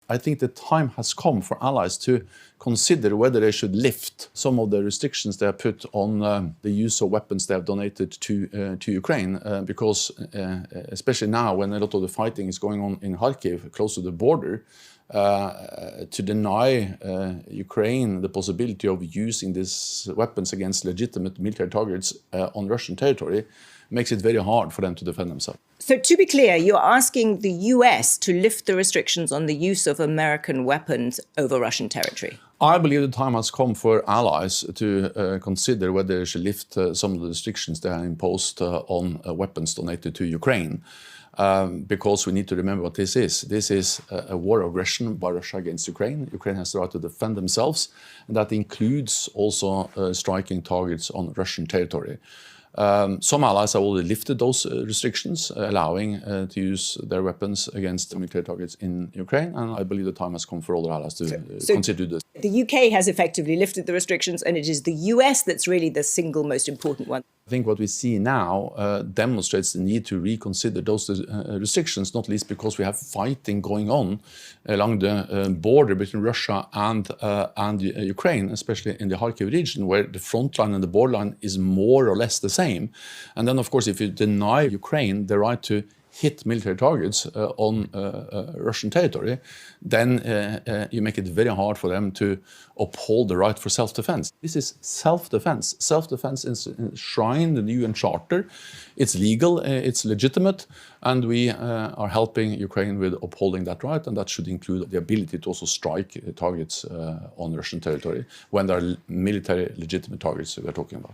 I think the time has come for allies to consider whether they should lift some of the restrictions they have put on the use of weapons they have donated to Ukraine, because especially now when a lot of the fighting is going on in Kharkiv, close to the border, to deny Ukraine the possibility of using these weapons against legitimate military targets on Russian territory makes it very hard for them to defend themselves. So to be clear, you're asking the US to lift the restrictions on the use of American weapons over Russian territory? I believe the time has come for allies to consider whether they should lift some of the restrictions they have imposed on weapons donated to Ukraine. Because we need to remember what this is. This is a war of aggression by Russia against Ukraine. Ukraine has the right to defend themselves, and that includes also striking targets on Russian territory. Some allies have already lifted those restrictions, allowing to use their weapons against military targets in Ukraine, and I believe the time has come for other allies to consider this. The UK has effectively lifted the restrictions, and it is the US that's really the single most important one. I think what we see now demonstrates the need to reconsider those restrictions, not least because we have fighting going on along the border between Russia and Ukraine, especially in the Kharkiv region, where the front line and the borderline is more or less the same. And then, of course, if you deny Ukraine the right to hit military targets on Russian territory, then you make it very hard for them to uphold the right for self-defense. This is self-defense. Self-defense is enshrined in the UN Charter. It's legal, it's legitimate, and we are helping Ukraine with upholding that right, and that should include the ability to also strike targets on Russian territory when there are military legitimate targets we're talking about.